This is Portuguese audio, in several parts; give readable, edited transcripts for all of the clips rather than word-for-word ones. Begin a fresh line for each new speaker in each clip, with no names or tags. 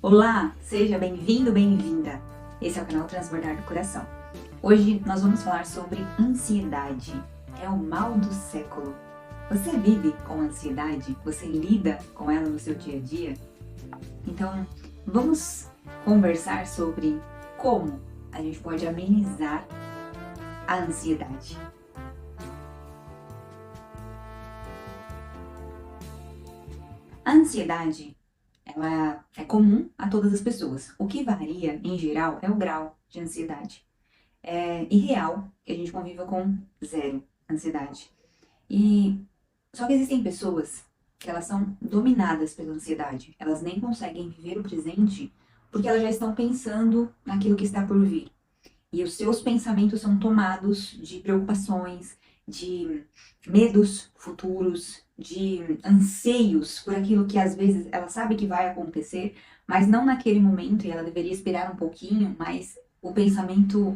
Olá, seja bem-vindo, bem-vinda. Esse é o canal Transbordar do Coração. Hoje nós vamos falar sobre ansiedade. É o mal do século. Você vive com ansiedade? Você lida com ela no seu dia a dia? Então, vamos conversar sobre como a gente pode amenizar a ansiedade. A ansiedade ela é comum a todas as pessoas. O que varia, em geral, é o grau de ansiedade. É irreal que a gente conviva com zero ansiedade. E só que existem pessoas que elas são dominadas pela ansiedade. Elas nem conseguem viver o presente porque elas já estão pensando naquilo que está por vir. E os seus pensamentos são tomados de preocupações, de medos futuros, de anseios por aquilo que às vezes ela sabe que vai acontecer, mas não naquele momento e ela deveria esperar um pouquinho, mas o pensamento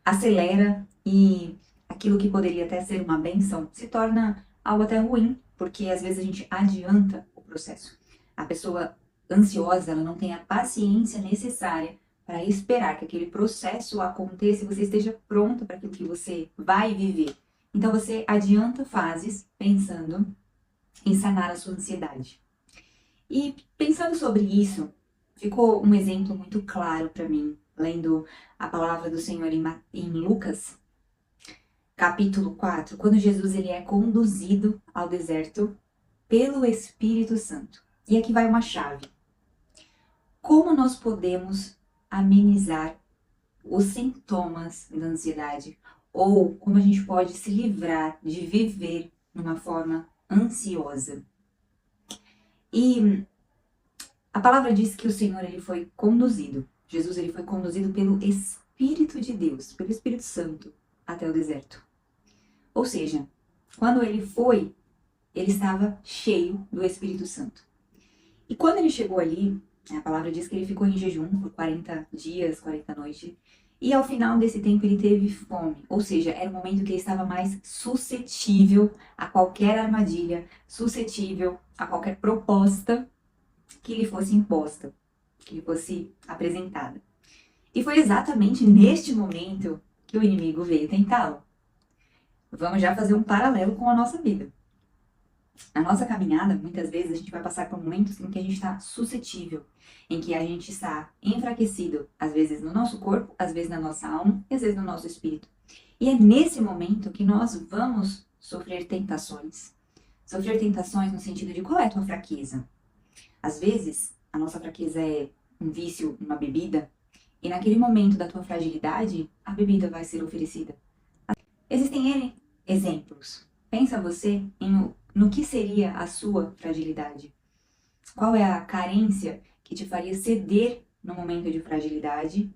acelera e aquilo que poderia até ser uma bênção se torna algo até ruim, porque às vezes a gente adianta o processo. A pessoa ansiosa, ela não tem a paciência necessária para esperar que aquele processo aconteça e você esteja pronta para aquilo que você vai viver. Então você adianta fases pensando em sanar a sua ansiedade. E pensando sobre isso, ficou um exemplo muito claro para mim, lendo a palavra do Senhor em Lucas, capítulo 4, quando Jesus ele é conduzido ao deserto pelo Espírito Santo. E aqui vai uma chave. Como nós podemos amenizar os sintomas da ansiedade? Ou como a gente pode se livrar de viver de uma forma ansiosa? E a palavra diz que o Senhor ele foi conduzido, Jesus ele foi conduzido pelo Espírito de Deus, pelo Espírito Santo, até o deserto. Ou seja, quando ele foi, ele estava cheio do Espírito Santo. E quando ele chegou ali, a palavra diz que ele ficou em jejum por 40 dias, 40 noites, e ao final desse tempo ele teve fome. Ou seja, era o momento que ele estava mais suscetível a qualquer armadilha, suscetível a qualquer proposta que lhe fosse imposta, que lhe fosse apresentada. E foi exatamente neste momento que o inimigo veio tentá-lo. Vamos já fazer um paralelo com a nossa vida. Na nossa caminhada, muitas vezes a gente vai passar por momentos em que a gente está suscetível, em que a gente está enfraquecido, às vezes no nosso corpo, às vezes na nossa alma e às vezes no nosso espírito. E é nesse momento que nós vamos sofrer tentações. Sofrer tentações no sentido de qual é a tua fraqueza? Às vezes, a nossa fraqueza é um vício, uma bebida, e naquele momento da tua fragilidade, a bebida vai ser oferecida. Existem N exemplos. Pensa você no que seria a sua fragilidade. Qual é a carência que te faria ceder no momento de fragilidade,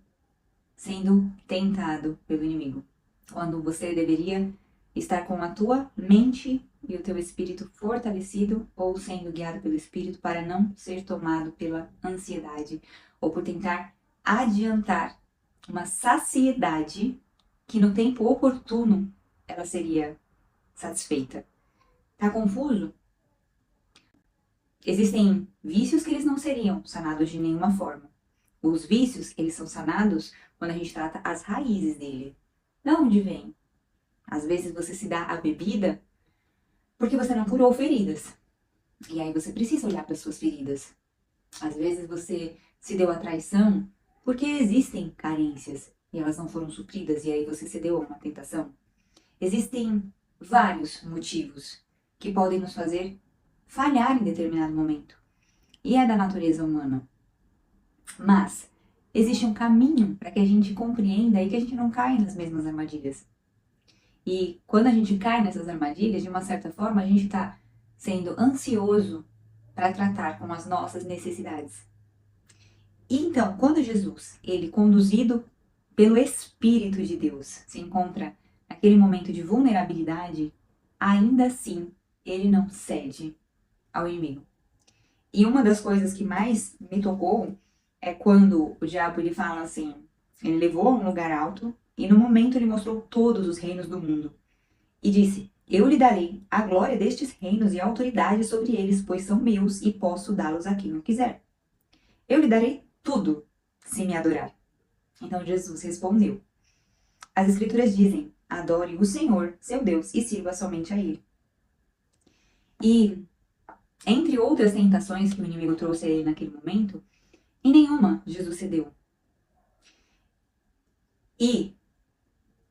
sendo tentado pelo inimigo? Quando você deveria estar com a tua mente e o teu espírito fortalecido ou sendo guiado pelo espírito para não ser tomado pela ansiedade ou por tentar adiantar uma saciedade que no tempo oportuno ela seria satisfeita. Tá confuso? Existem vícios que eles não seriam sanados de nenhuma forma. Os vícios, eles são sanados quando a gente trata as raízes dele. De onde vem? Às vezes você se dá a bebida porque você não curou feridas. E aí você precisa olhar para suas feridas. Às vezes você se deu a traição porque existem carências e elas não foram supridas e aí você cedeu a uma tentação. Existem vários motivos que podem nos fazer falhar em determinado momento. E é da natureza humana. Mas existe um caminho para que a gente compreenda e que a gente não caia nas mesmas armadilhas. E quando a gente cai nessas armadilhas, de uma certa forma, a gente está sendo ansioso para tratar com as nossas necessidades. E então, quando Jesus, ele conduzido pelo Espírito de Deus, se encontra naquele momento de vulnerabilidade, ainda assim, ele não cede ao inimigo. E uma das coisas que mais me tocou é quando o diabo ele fala assim, ele levou a um lugar alto e no momento ele mostrou todos os reinos do mundo e disse, eu lhe darei a glória destes reinos e a autoridade sobre eles, pois são meus e posso dá-los a quem eu quiser. Eu lhe darei tudo se me adorar. Então Jesus respondeu: as Escrituras dizem, adore o Senhor, seu Deus, e sirva somente a Ele. E, entre outras tentações que o inimigo trouxe a ele naquele momento, em nenhuma Jesus cedeu. E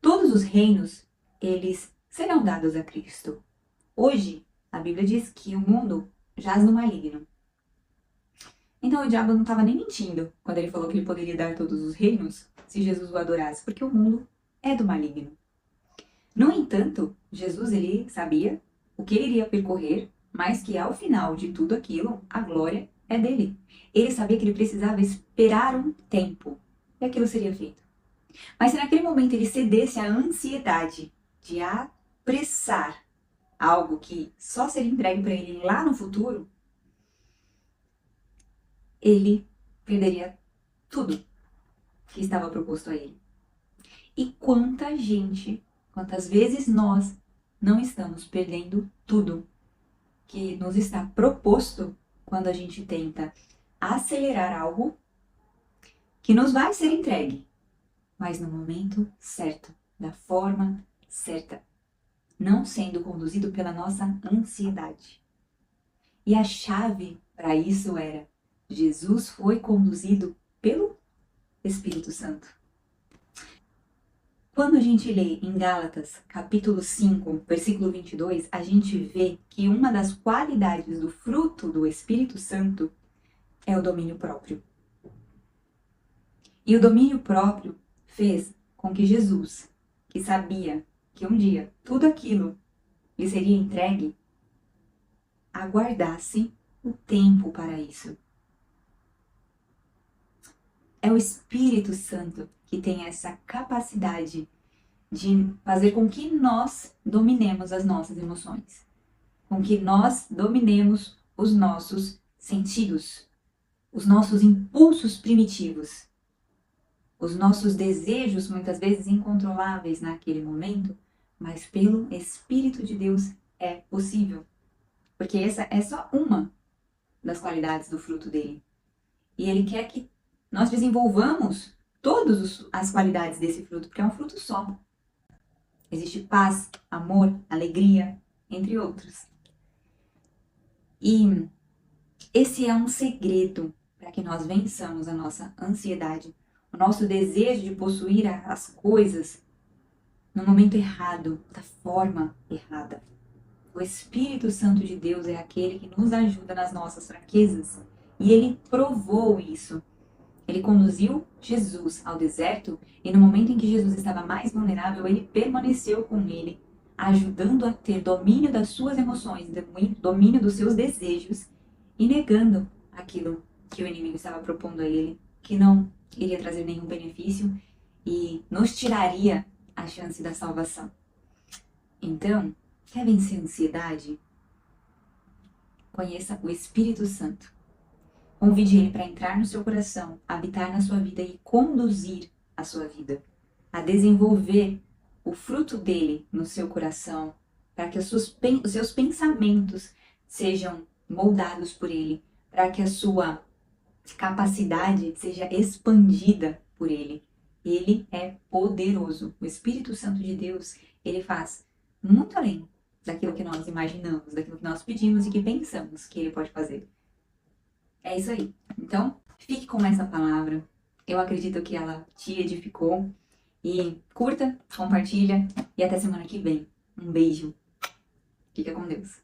todos os reinos, eles serão dados a Cristo. Hoje, a Bíblia diz que o mundo jaz no maligno. Então o diabo não estava nem mentindo quando ele falou que ele poderia dar todos os reinos se Jesus o adorasse, porque o mundo é do maligno. No entanto, Jesus ele sabia o que ele iria percorrer, mas que ao final de tudo aquilo, a glória é dele. Ele sabia que ele precisava esperar um tempo e aquilo seria feito. Mas se naquele momento ele cedesse à ansiedade de apressar algo que só seria entregue para ele lá no futuro, ele perderia tudo que estava proposto a ele. E quantas vezes nós não estamos perdendo tudo que nos está proposto quando a gente tenta acelerar algo que nos vai ser entregue, mas no momento certo, da forma certa, não sendo conduzido pela nossa ansiedade. E a chave para isso era: Jesus foi conduzido pelo Espírito Santo. Quando a gente lê em Gálatas, capítulo 5, versículo 22, a gente vê que uma das qualidades do fruto do Espírito Santo é o domínio próprio. E o domínio próprio fez com que Jesus, que sabia que um dia tudo aquilo lhe seria entregue, aguardasse o tempo para isso. É o Espírito Santo que tem essa capacidade de fazer com que nós dominemos as nossas emoções, com que nós dominemos os nossos sentidos, os nossos impulsos primitivos, os nossos desejos muitas vezes incontroláveis naquele momento, mas pelo Espírito de Deus é possível, porque essa é só uma das qualidades do fruto dele. E ele quer que nós desenvolvamos todas as qualidades desse fruto, porque é um fruto só. Existe paz, amor, alegria, entre outros. E esse é um segredo para que nós vençamos a nossa ansiedade, o nosso desejo de possuir as coisas no momento errado, da forma errada. O Espírito Santo de Deus é aquele que nos ajuda nas nossas fraquezas. E ele provou isso. Ele conduziu Jesus ao deserto e no momento em que Jesus estava mais vulnerável, ele permaneceu com ele, ajudando a ter domínio das suas emoções, domínio dos seus desejos e negando aquilo que o inimigo estava propondo a ele, que não iria trazer nenhum benefício e nos tiraria a chance da salvação. Então, quer vencer a ansiedade? Conheça o Espírito Santo. Convide ele para entrar no seu coração, habitar na sua vida e conduzir a sua vida, a desenvolver o fruto dele no seu coração, para que os seus pensamentos sejam moldados por ele, para que a sua capacidade seja expandida por ele. Ele é poderoso. O Espírito Santo de Deus, ele faz muito além daquilo que nós imaginamos, daquilo que nós pedimos e que pensamos que ele pode fazer. É isso aí. Então, fique com essa palavra. Eu acredito que ela te edificou. E curta, compartilha e até semana que vem. Um beijo. Fica com Deus.